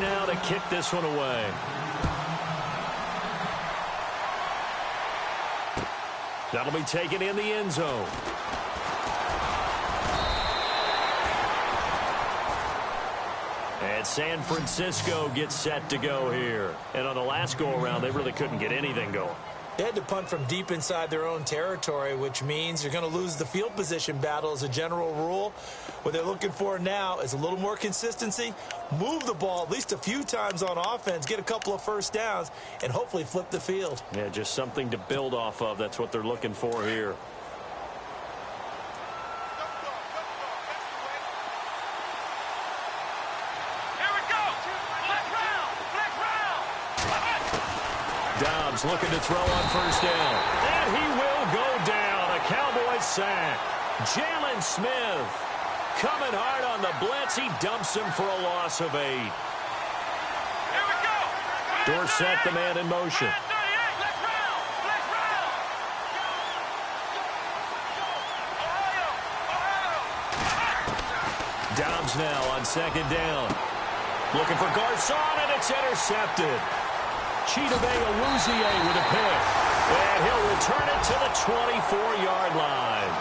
now to kick this one away. That'll be taken in the end zone. And San Francisco gets set to go here. And on the last go-around, they really couldn't get anything going. They had to punt from deep inside their own territory, which means you're going to lose the field position battle as a general rule. What they're looking for now is a little more consistency, move the ball at least a few times on offense, get a couple of first downs, and hopefully flip the field. Yeah, just something to build off of. That's what they're looking for here. Looking to throw on first down. And he will go down. A Cowboys sack. Jalen Smith coming hard on the blitz. He dumps him for a loss of 8. Here we go. Dorsett, the man in motion. Dobbs now on second down. Looking for Garcon, and it's intercepted. Chidobe Awuzie with a pick. And he'll return it to the 24-yard line.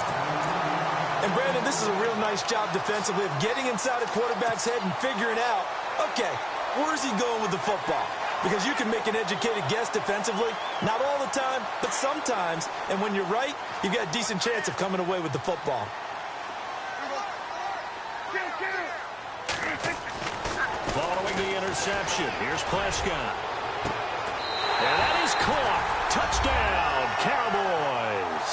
And, Brandon, this is a real nice job defensively of getting inside a quarterback's head and figuring out, okay, where's he going with the football? Because you can make an educated guess defensively, not all the time, but sometimes. And when you're right, you've got a decent chance of coming away with the football. Following the interception, here's Prescott. And that is caught. Touchdown, Cowboys.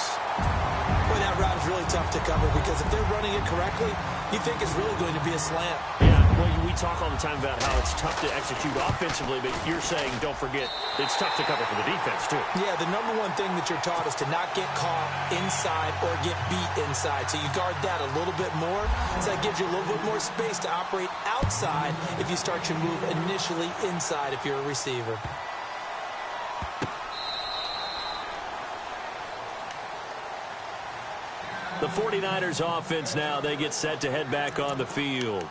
Boy, that route is really tough to cover because if they're running it correctly, you think it's really going to be a slant. Yeah, well, we talk all the time about how it's tough to execute offensively, but you're saying, don't forget, it's tough to cover for the defense, too. Yeah, the number one thing that you're taught is to not get caught inside or get beat inside. So you guard that a little bit more. So that gives you a little bit more space to operate outside if you start your move initially inside if you're a receiver. The 49ers offense now, they get set to head back on the field.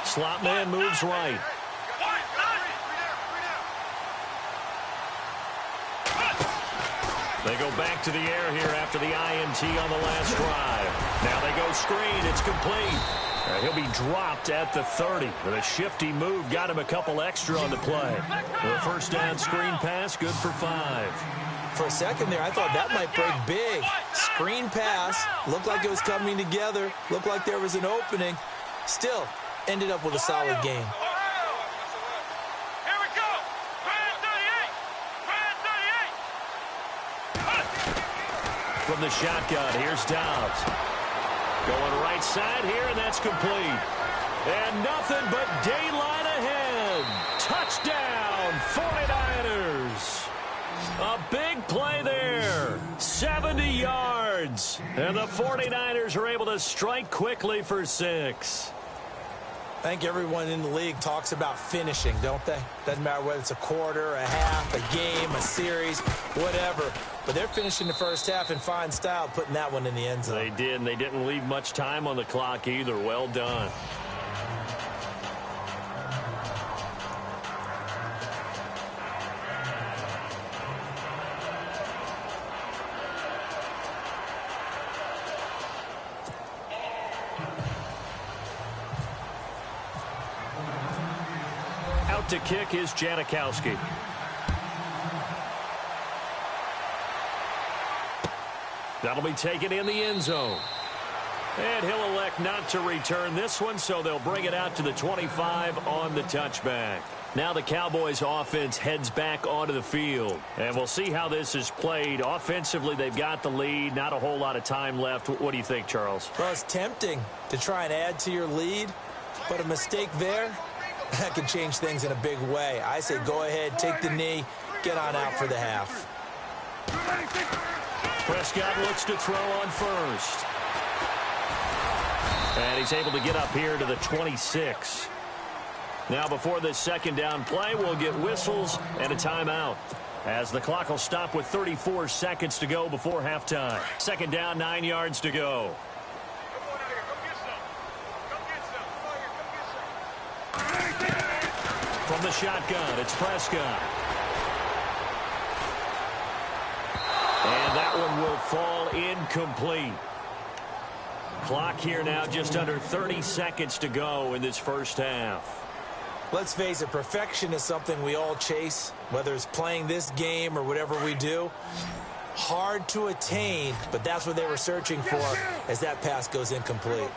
Slot man moves right. They go back to the air here after the INT on the last drive. Now they go screen. It's complete. He'll be dropped at the 30. With a shifty move, got him a couple extra on the play. The first down screen pass, good for 5. For a second there, I thought that might break big. Screen pass. Looked like it was coming together. Looked like there was an opening. Still, ended up with a solid game. From the shotgun, here's Dobbs. Going right side here, and that's complete. And nothing but daylight ahead. Touchdown, 49ers. A big play there. 70 yards. And the 49ers are able to strike quickly for 6. I think everyone in the league talks about finishing, don't they? Doesn't matter whether it's a quarter, a half, a game, a series, whatever. But they're finishing the first half in fine style, putting that one in the end zone. They did, and they didn't leave much time on the clock either. Well done. Out to kick is Janikowski. That'll be taken in the end zone. And he'll elect not to return this one, so they'll bring it out to the 25 on the touchback. Now the Cowboys offense heads back onto the field. And we'll see how this is played. Offensively, they've got the lead. Not a whole lot of time left. What do you think, Charles? Well, it's tempting to try and add to your lead, but a mistake there, that can change things in a big way. I say go ahead, take the knee, get on out for the half. Prescott looks to throw on first. And he's able to get up here to the 26. Now before this second down play, we'll get whistles and a timeout, as the clock will stop with 34 seconds to go before halftime. Second down, 9 yards to go. From the shotgun, it's Prescott. And that one will fall incomplete. Clock here now just under 30 seconds to go in this first half. Let's face it, perfection is something we all chase, whether it's playing this game or whatever we do. Hard to attain, but that's what they were searching for as that pass goes incomplete.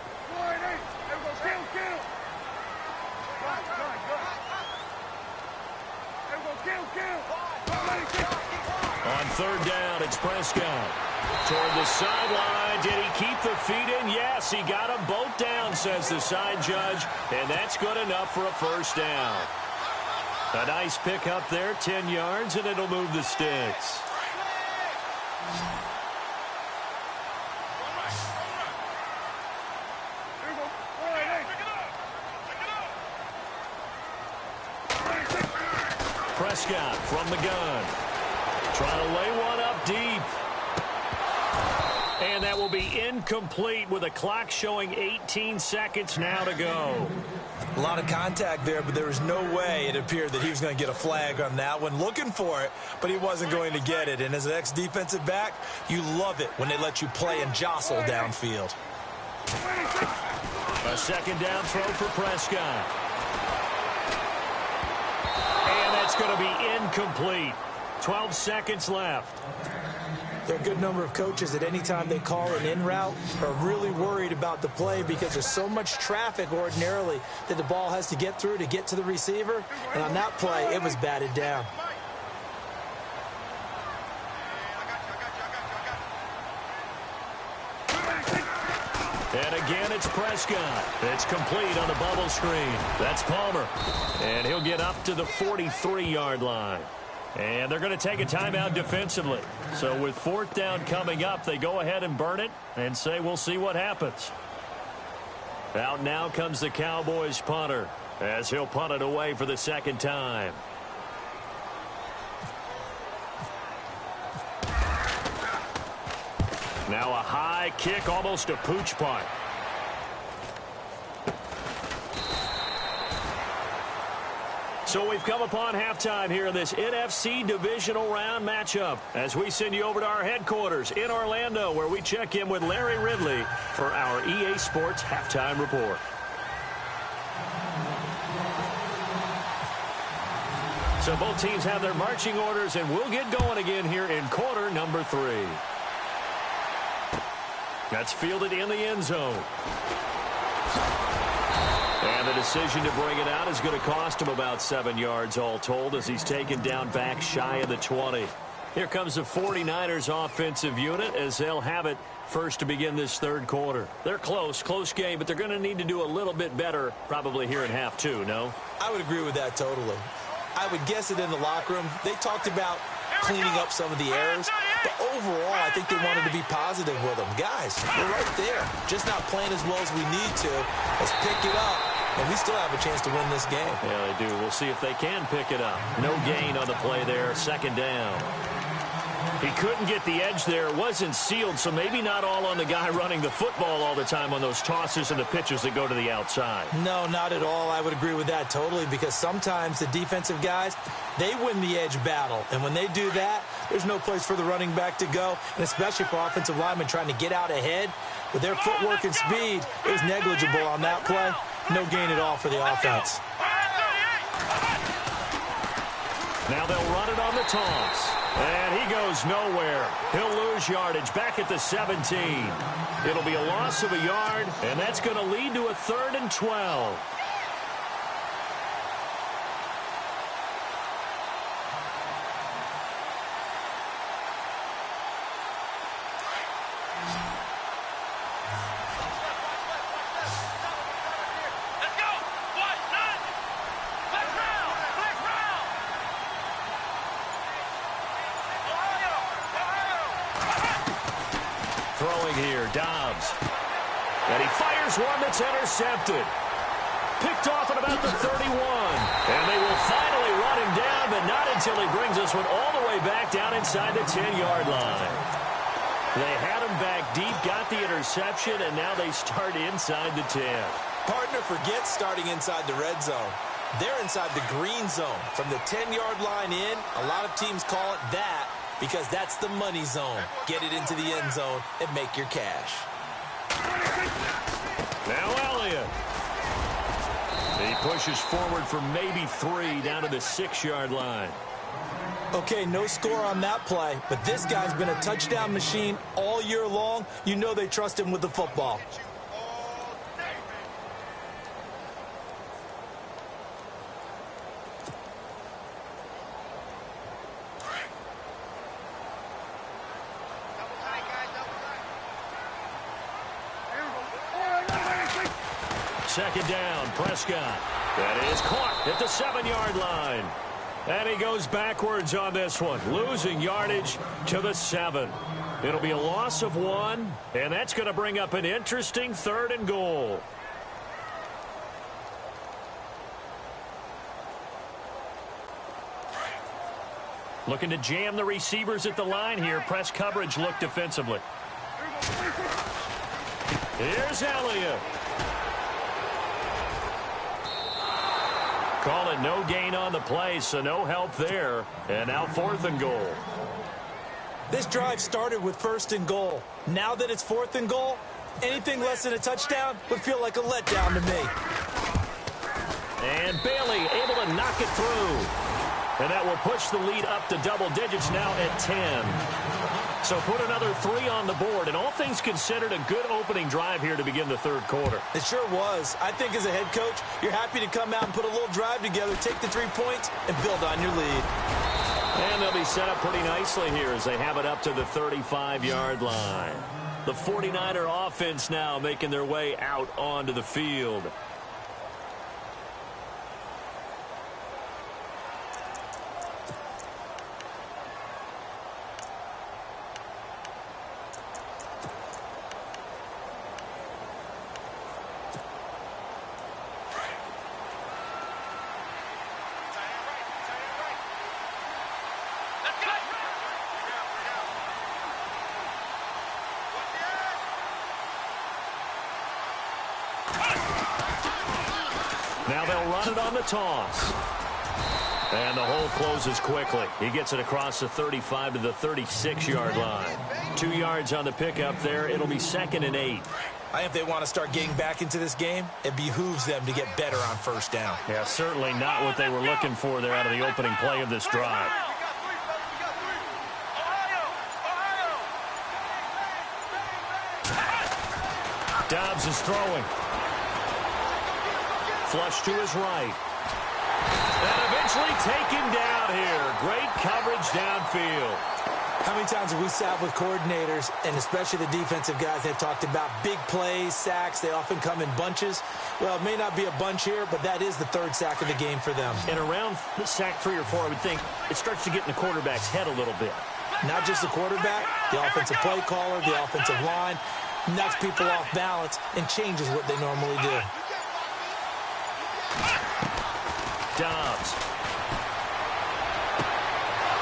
On third down, it's Prescott. Toward the sideline. Did he keep the feet in? Yes, he got them both down, says the side judge. And that's good enough for a first down. A nice pick up there, 10 yards, and it'll move the sticks. Prescott from the gun. Trying to lay one up deep. And that will be incomplete with a clock showing 18 seconds now to go. A lot of contact there, but there was no way it appeared that he was going to get a flag on that one. Looking for it, but he wasn't going to get it. And as an ex-defensive back, you love it when they let you play and jostle downfield. A second down throw for Prescott. And that's going to be incomplete. 12 seconds left. There are a good number of coaches that any time they call an in route are really worried about the play because there's so much traffic ordinarily that the ball has to get through to get to the receiver. And on that play, it was batted down. And again, it's Prescott. It's complete on the bubble screen. That's Palmer. And he'll get up to the 43-yard line. And they're going to take a timeout defensively. So with fourth down coming up, they go ahead and burn it and say we'll see what happens. Out now comes the Cowboys punter as he'll punt it away for the second time. Now a high kick, almost a pooch punt. So we've come upon halftime here in this NFC divisional round matchup as we send you over to our headquarters in Orlando, where we check in with Larry Ridley for our EA Sports Halftime Report. So both teams have their marching orders, and we'll get going again here in quarter number 3. That's fielded in the end zone. And the decision to bring it out is going to cost him about 7 yards all told as he's taken down back shy of the 20. Here comes the 49ers offensive unit as they'll have it first to begin this third quarter. They're close game, but they're going to need to do a little bit better probably here in half 2, no? I would agree with that totally. I would guess it in the locker room. They talked about cleaning up some of the errors, but overall, I think they wanted to be positive with them. Guys, we're right there. Just not playing as well as we need to. Let's pick it up, and we still have a chance to win this game. Yeah, they do. We'll see if they can pick it up. No gain on the play there. Second down. He couldn't get the edge there. Wasn't sealed, so maybe not all on the guy running the football all the time on those tosses and the pitches that go to the outside. No, not at all. I would agree with that totally because sometimes the defensive guys, they win the edge battle. And when they do that, there's no place for the running back to go, and especially for offensive linemen trying to get out ahead. With their footwork and speed, it was negligible on that play. No gain at all for the offense. Now they'll run it on the toss. And he goes nowhere. He'll lose yardage back at the 17. It'll be a loss of a yard, and that's going to lead to a 3rd and 12. Throwing here, Dobbs. And he fires one that's intercepted. Picked off at about the 31. And they will finally run him down, but not until he brings this one all the way back down inside the 10-yard line. They had him back deep, got the interception, and now they start inside the 10. Partner, forget starting inside the red zone. They're inside the green zone. From the 10-yard line in, a lot of teams call it that because that's the money zone. Get it into the end zone and make your cash. Now Elliott. He pushes forward for maybe 3 down to the 6-yard line. Okay, no score on that play, but this guy's been a touchdown machine all year long. You know they trust him with the football. Second down, Prescott. That is caught at the 7-yard line. And he goes backwards on this one, losing yardage to the 7. It'll be a loss of 1, and that's going to bring up an interesting 3rd and goal. Looking to jam the receivers at the line here. Press coverage look defensively. Here's Elliott. Call it no gain on the play, so no help there. And now 4th and goal. This drive started with 1st and goal. Now that it's 4th and goal, anything less than a touchdown would feel like a letdown to me. And Bailey able to knock it through. And that will push the lead up to double digits now at 10. So put another 3 on the board, and all things considered, a good opening drive here to begin the 3rd quarter. It sure was. I think as a head coach, you're happy to come out and put a little drive together, take the 3 points, and build on your lead. And they'll be set up pretty nicely here as they have it up to the 35-yard line. The 49er offense now making their way out onto the field. Now they'll run it on the toss. And the hole closes quickly. He gets it across the 35 to the 36-yard line. 2 yards on the pickup there. It'll be 2nd and 8. I think if they want to start getting back into this game, it behooves them to get better on 1st down. Yeah, certainly not what they were looking for there out of the opening play of this drive. Dobbs is throwing. Flush to his right. And eventually taken down here. Great coverage downfield. How many times have we sat with coordinators, and especially the defensive guys, they've talked about big plays, sacks. They often come in bunches. Well, it may not be a bunch here, but that is the 3rd sack of the game for them. And around sack 3 or 4, I would think it starts to get in the quarterback's head a little bit. Not just the quarterback, the offensive play caller, the offensive line. Knocks people off balance and changes what they normally do. Dobbs.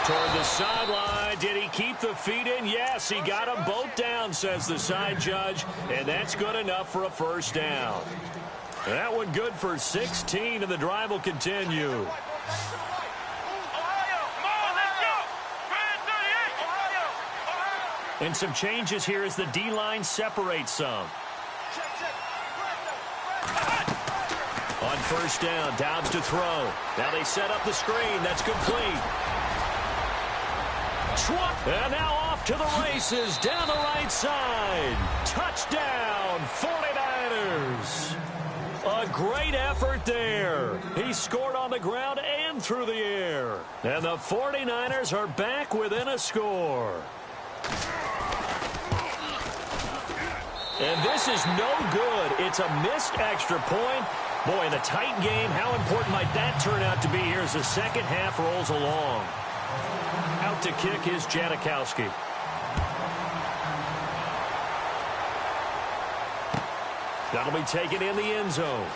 Toward the sideline. Did he keep the feet in? Yes, he got them both down, says the side judge. And that's good enough for a 1st down. That one good for 16, and the drive will continue. And some changes here as the D-line separates some. On 1st down, Dobbs to throw. Now they set up the screen. That's complete. And now off to the races down the right side. Touchdown, 49ers. A great effort there. He scored on the ground and through the air. And the 49ers are back within a score. And this is no good. It's a missed extra point. Boy, in a tight game, how important might that turn out to be here as the second half rolls along? Out to kick is Janikowski. That'll be taken in the end zone.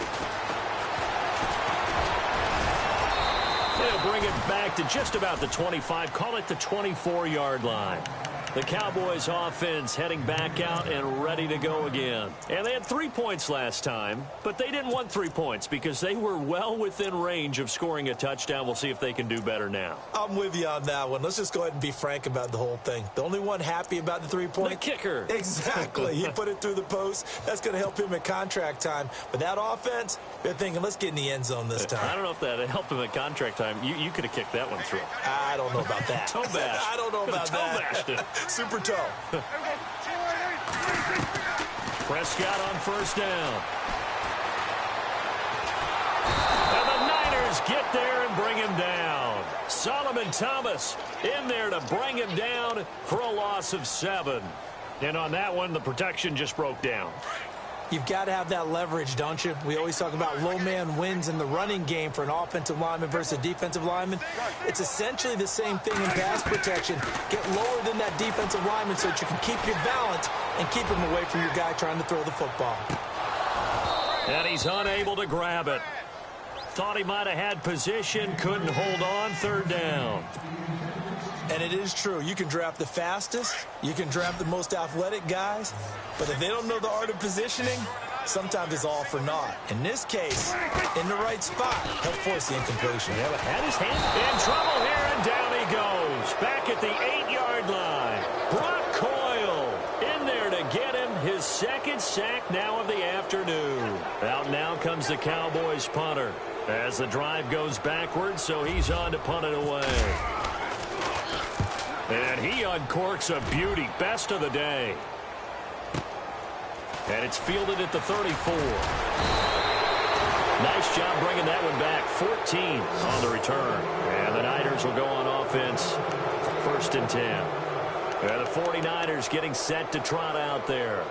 They'll bring it back to just about the 25, call it the 24-yard line. The Cowboys offense heading back out and ready to go again. And they had 3 points last time, but they didn't want 3 points because they were well within range of scoring a touchdown. We'll see if they can do better now. I'm with you on that one. Let's just go ahead and be frank about the whole thing. The only one happy about the 3-point? The kicker. Exactly. He put it through the post. That's going to help him at contract time. But that offense, they're thinking, let's get in the end zone this time. I don't know if that helped him at contract time. You could have kicked that one through. I don't know about that. Toe bash. I don't know about that. Toe bashed it. Super toe. Prescott on first down. And the Niners get there and bring him down. Solomon Thomas in there to bring him down for a loss of 7. And on that one, the protection just broke down. You've got to have that leverage, don't you? We always talk about low man wins in the running game for an offensive lineman versus a defensive lineman. It's essentially the same thing in pass protection. Get lower than that defensive lineman so that you can keep your balance and keep him away from your guy trying to throw the football. And he's unable to grab it. Thought he might have had position, couldn't hold on, third down. And it is true. You can draft the fastest. You can draft the most athletic guys. But if they don't know the art of positioning, sometimes it's all for naught. In this case, in the right spot, he'll force the incompletion. Yeah, but had his hand in trouble here, and down he goes. Back at the 8-yard line. Brock Coyle in there to get him his second sack now of the afternoon. Out now comes the Cowboys punter as the drive goes backwards, so he's on to punt it away. And he uncorks a beauty. Best of the day. And it's fielded at the 34. Nice job bringing that one back. 14 on the return. And the Niners will go on offense. 1st and 10. And the 49ers getting set to trot out there.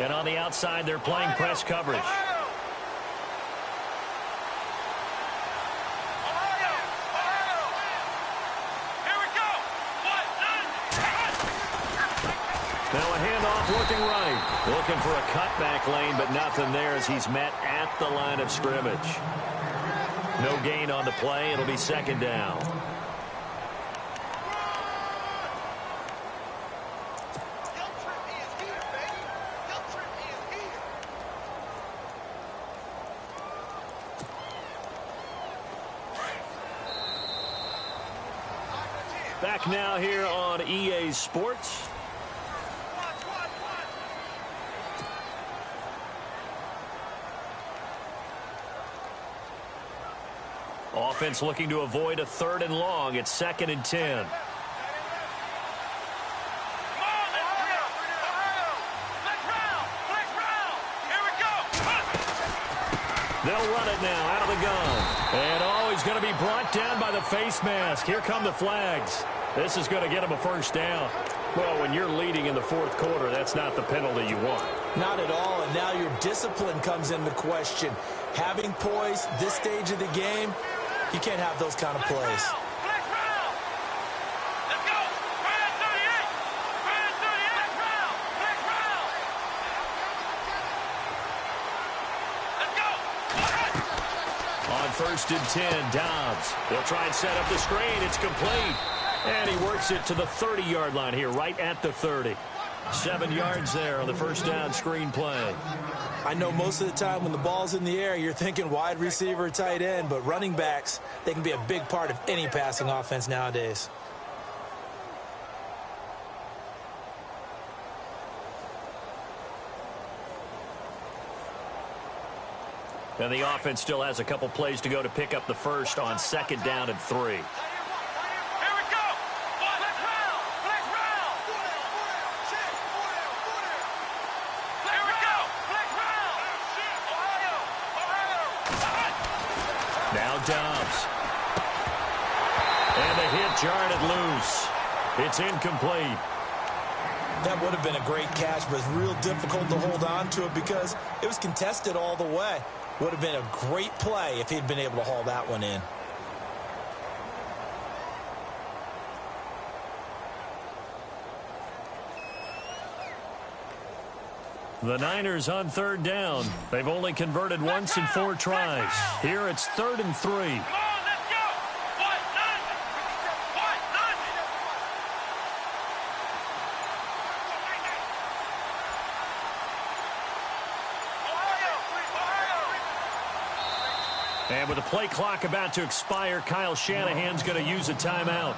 And on the outside, they're playing press coverage. Now a handoff looking right. Looking for a cutback lane, but nothing there as he's met at the line of scrimmage. No gain on the play. It'll be 2nd down. Back now here on EA Sports. Offense looking to avoid a 3rd and long. It's 2nd and 10. They'll run it now out of the gun. And he's going to be brought down by the face mask. Here come the flags. This is going to get him a 1st down. Well, when you're leading in the 4th quarter, that's not the penalty you want. Not at all, and now your discipline comes into question. Having poise this stage of the game, you can't have those kind of plays. On 1st and 10, Dobbs. They'll try and set up the screen. It's complete. And he works it to the 30-yard line here, right at the 30. 7 yards there on the 1st down screen play. I know most of the time when the ball's in the air, you're thinking wide receiver, tight end, but running backs, they can be a big part of any passing offense nowadays. And the offense still has a couple plays to go to pick up the 1st on 2nd down and 3. Now Dobbs. And the hit jarred it loose. It's incomplete. That would have been a great catch, but it's real difficult to hold on to it because it was contested all the way. Would have been a great play if he'd been able to haul that one in. The Niners on third down. They've only converted once in 4 tries. Here it's 3rd and 3. And with the play clock about to expire, Kyle Shanahan's going to use a timeout.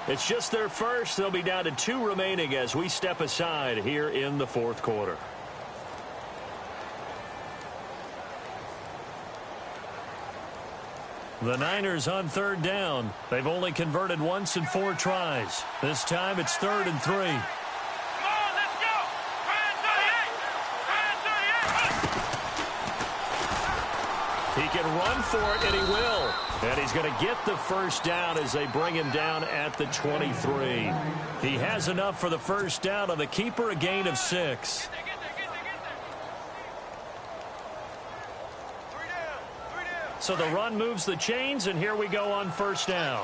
It's just their first. They'll be down to 2 remaining as we step aside here in the 4th quarter. The Niners on third down. They've only converted once in 4 tries. This time it's 3rd and 3. He can run for it, and he will. And he's going to get the first down as they bring him down at the 23. He has enough for the first down on the keeper, a gain of 6. So the run moves the chains, and here we go on first down.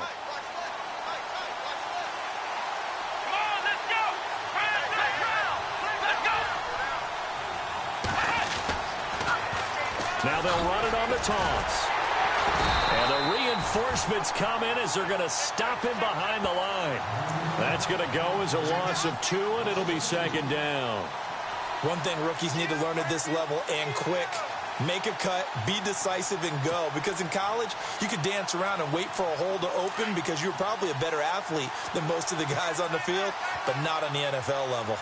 Now they'll run it on the toss. And the reinforcements come in as they're going to stop him behind the line. That's going to go as a loss of 2, and it'll be 2nd down. One thing rookies need to learn at this level, and quick, make a cut, be decisive, and go. Because in college, you could dance around and wait for a hole to open because you're probably a better athlete than most of the guys on the field, but not on the NFL level.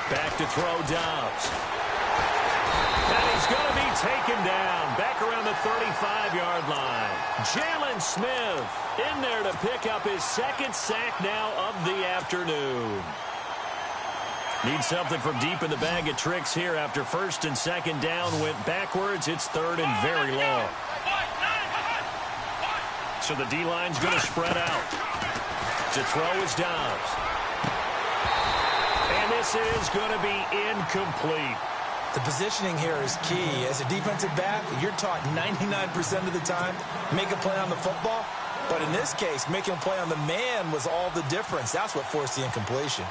Back to throw Dobbs. And he's going to be taken down back around the 35-yard line. Jalen Smith in there to pick up his 2nd sack now of the afternoon. Need something from deep in the bag of tricks here after 1st and 2nd down went backwards. It's 3rd and very long. So the D-line's going to spread out. To throw is Dobbs. And this is going to be incomplete. The positioning here is key. As a defensive back, you're taught 99% of the time, make a play on the football. But in this case, making a play on the man was all the difference. That's what forced the incompletion.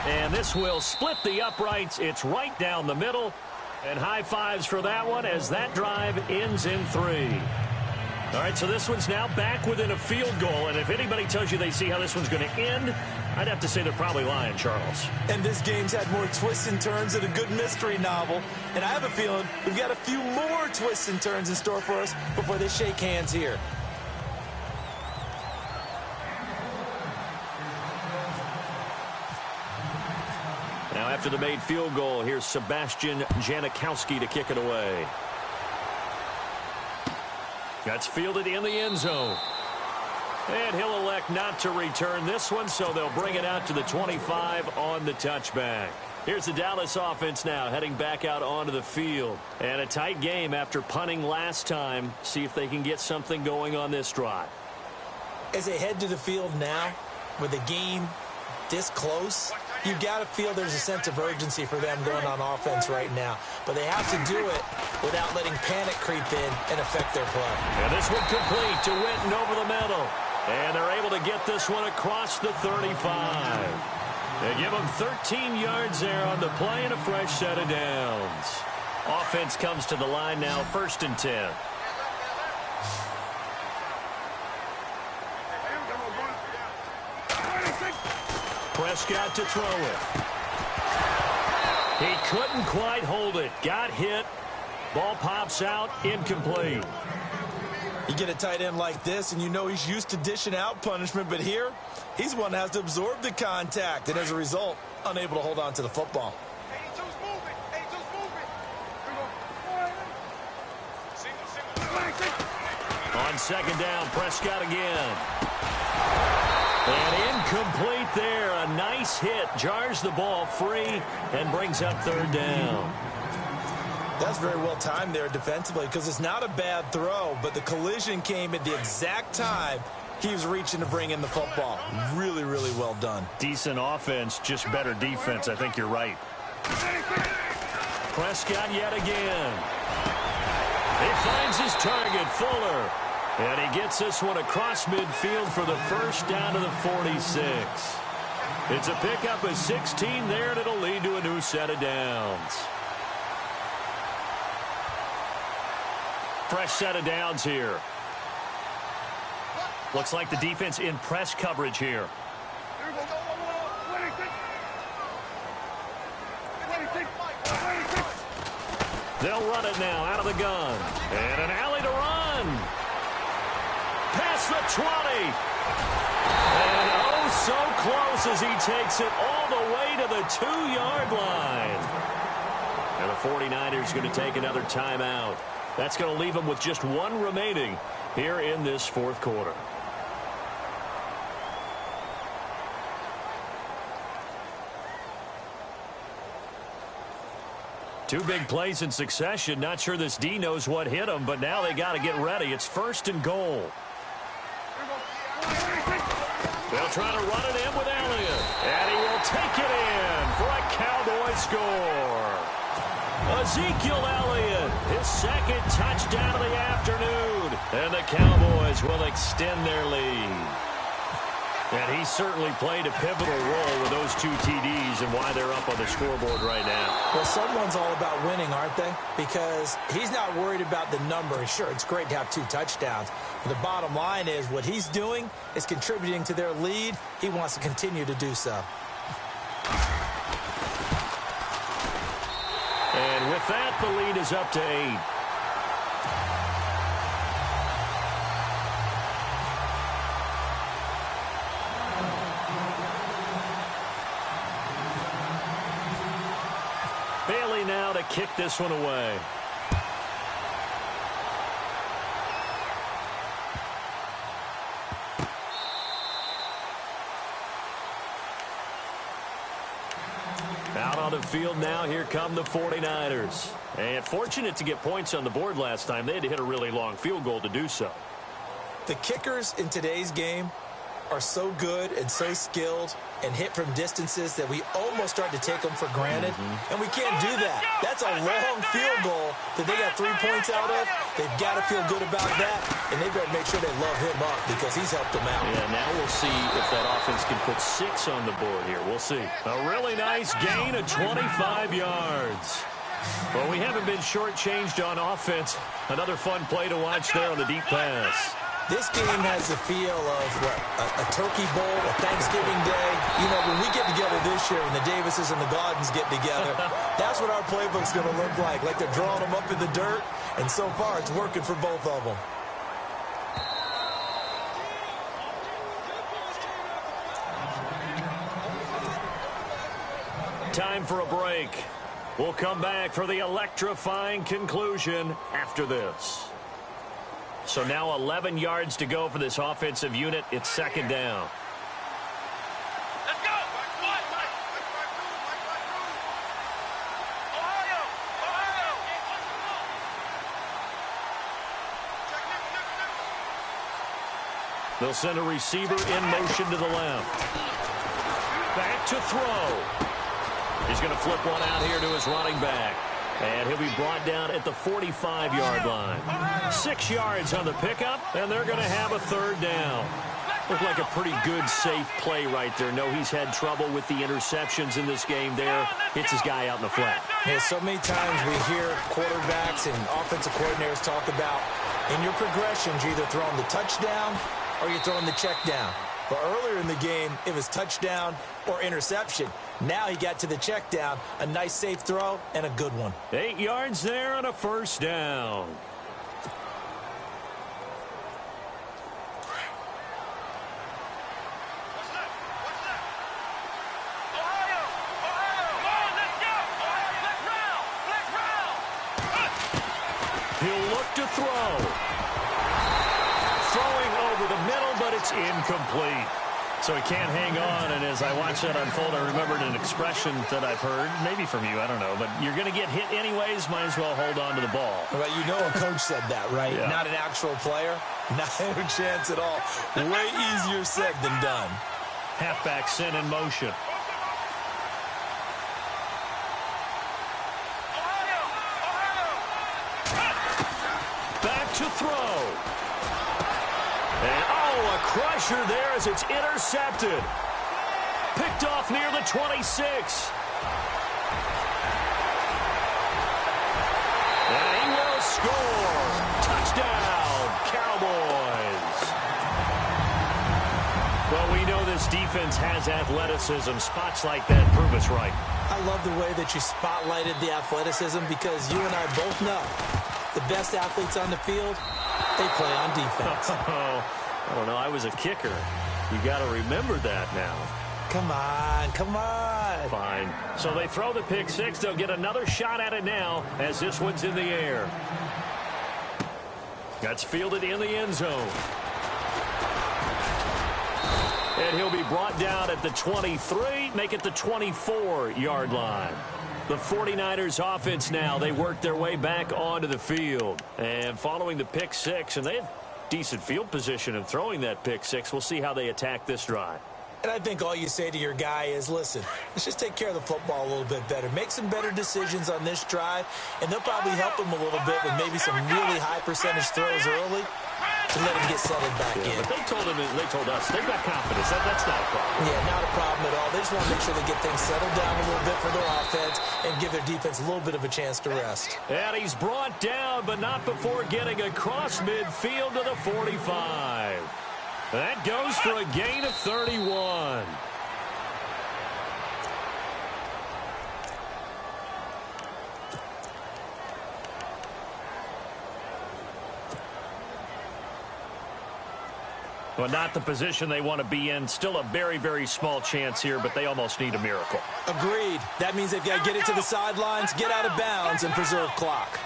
And this will split the uprights. It's right down the middle. And high fives for that one as that drive ends in 3. All right, so this one's now back within a field goal. And if anybody tells you they see how this one's going to end, I'd have to say they're probably lying, Charles. And this game's had more twists and turns than a good mystery novel. And I have a feeling we've got a few more twists and turns in store for us before they shake hands here. Now after the made field goal, here's Sebastian Janikowski to kick it away. That's fielded in the end zone. And he'll elect not to return this one, so they'll bring it out to the 25 on the touchback. Here's the Dallas offense now heading back out onto the field. And a tight game after punting last time. See if they can get something going on this drive. As they head to the field now, with the game this close, you've got to feel there's a sense of urgency for them going on offense right now. But they have to do it without letting panic creep in and affect their play. And this one complete to Witten over the middle. And they're able to get this one across the 35. They give them 13 yards there on the play and a fresh set of downs. Offense comes to the line now, 1st and 10. Prescott to throw it. He couldn't quite hold it. Got hit. Ball pops out. Incomplete. You get a tight end like this, and you know he's used to dishing out punishment, but here, he's the one that has to absorb the contact, and as a result, unable to hold on to the football. On 2nd down, Prescott again. And incomplete there. A nice hit. Jars the ball free and brings up third down. That's very well timed there defensively because it's not a bad throw, but the collision came at the exact time he was reaching to bring in the football. Really, really well done. Decent offense, just better defense. I think you're right. Prescott yet again. He finds his target, Fuller. And he gets this one across midfield for the first down to the 46. It's a pickup of 16 there, and it'll lead to a new set of downs. Fresh set of downs here. Looks like the defense in press coverage here. They'll run it now out of the gun. And an alley to run. Past the 20. And oh, so close as he takes it all the way to the 2-yard line. And the 49ers going to take another timeout. That's going to leave them with just one remaining here in this fourth quarter. Two big plays in succession. Not sure this D knows what hit him, but now they got to get ready. It's first and goal. They'll try to run it in with Elliott. And he will take it in for a Cowboy score. Ezekiel Elliott, his second touchdown of the afternoon. And the Cowboys will extend their lead. And he certainly played a pivotal role with those two TDs and why they're up on the scoreboard right now. Well, someone's all about winning, aren't they? Because he's not worried about the number. Sure, it's great to have 2 touchdowns. But the bottom line is what he's doing is contributing to their lead. He wants to continue to do so. And with that, the lead is up to 8. Bailey now to kick this one away. Out on the field now, here come the 49ers. And fortunate to get points on the board last time. They had to hit a really long field goal to do so. The kickers in today's game are so good and so skilled and hit from distances that we almost start to take them for granted. And we can't do that. That's a long field goal that they got 3 points out of. They've got to feel good about that, and they better make sure they love him up because he's helped them out. Yeah, now we'll see if that offense can put 6 on the board here. We'll see. A really nice gain of 25 yards. Well, we haven't been shortchanged on offense. Another fun play to watch there on the deep pass. This game has the feel of a turkey bowl, a Thanksgiving day. You know, when we get together this year, when the Davises and the Gardens get together, that's what our playbook's going to look like. Like they're drawing them up in the dirt, and so far it's working for both of them. Time for a break. We'll come back for the electrifying conclusion after this. So now 11 yards to go for this offensive unit. It's second down. Let's go! Ohio! They'll send a receiver in motion to the left. Back to throw. He's going to flip one out here to his running back. And he'll be brought down at the 45-yard line. 6 yards on the pickup, and they're going to have a third down. Looked like a pretty good, safe play right there. No, he's had trouble with the interceptions in this game there. Hits his guy out in the flat. Yeah, so many times we hear quarterbacks and offensive coordinators talk about in your progressions, you're either throwing the touchdown or you're throwing the check down. But earlier in the game, it was touchdown or interception. Now he got to the check down, a nice safe throw, and a good one. 8 yards there on a first down. Ohio! Come on, let's go! Let's round! He'll look to throw. Throwing over the middle, but it's incomplete. So he can't hang on, and as I watch that unfold, I remembered an expression that I've heard, maybe from you, I don't know, but you're going to get hit anyways, might as well hold on to the ball. But you know a coach said that, right? Yeah. Not an actual player. Not a chance at all. Way easier said than done. Halfback sent in motion. Back to throw. And, oh, a crusher there as it's intercepted. Picked off near the 26. And he will score. Touchdown, Cowboys. Well, we know this defense has athleticism. Spots like that prove us right. I love the way that you spotlighted the athleticism because you and I both know the best athletes on the field, they play on defense. I don't know. I was a kicker. You got to remember that now. Come on, come on. Fine. So they throw the pick six. They'll get another shot at it now as this one's in the air. That's fielded in the end zone. And he'll be brought down at the 23, make it the 24-yard line. The 49ers offense now, they work their way back onto the field. And following the pick six, and they have decent field position in throwing that pick six. We'll see how they attack this drive. And I think all you say to your guy is, listen, let's just take care of the football a little bit better. Make some better decisions on this drive, and they'll probably help him a little bit with maybe some really high percentage throws early to let him get settled back in. But they told us, they've got confidence. That's not a problem. Yeah, not a problem at all. They just want to make sure they get things settled down a little bit for their offense and give their defense a little bit of a chance to rest. And he's brought down, but not before getting across midfield to the 45. That goes for a gain of 31. Well, not the position they want to be in. Still a very, very small chance here, but they almost need a miracle. Agreed. That means they've got to get it to the sidelines, get out of bounds, and preserve clock.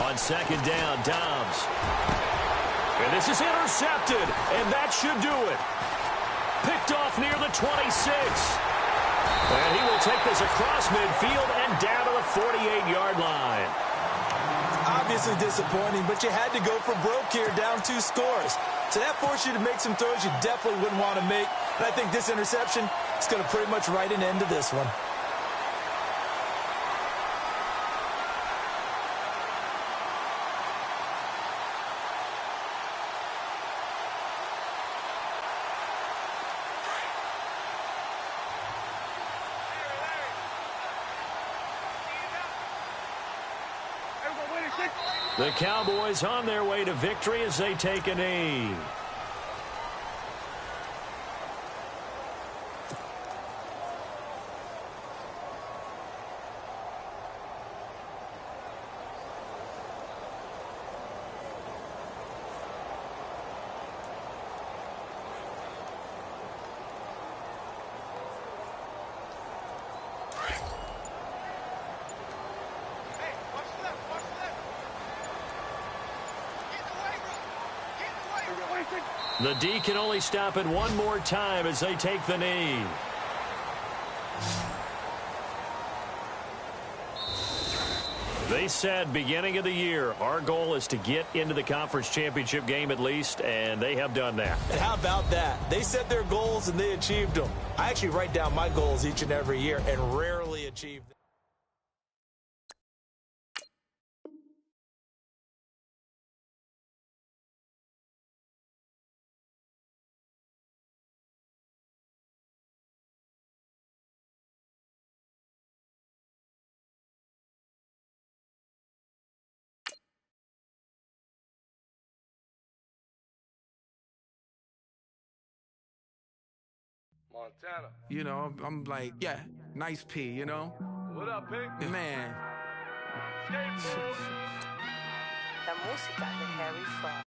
On second down, Dobbs. And this is intercepted, and that should do it. Picked off near the 26. And he will take this across midfield and down to the 48-yard line. Obviously disappointing, but you had to go for broke here, down 2 scores. So that forced you to make some throws you definitely wouldn't want to make. And I think this interception is going to pretty much write an end to this one. The Cowboys on their way to victory as they take a knee. The D can only stop it one more time as they take the knee. They said beginning of the year, our goal is to get into the conference championship game at least, and they have done that. And how about that? They set their goals and they achieved them. I actually write down my goals each and every year and rarely achieve them. Montana. You know, I'm like, yeah, nice P, you know? What up, Pig? Man. Skateboard. La música de Harry Fraud.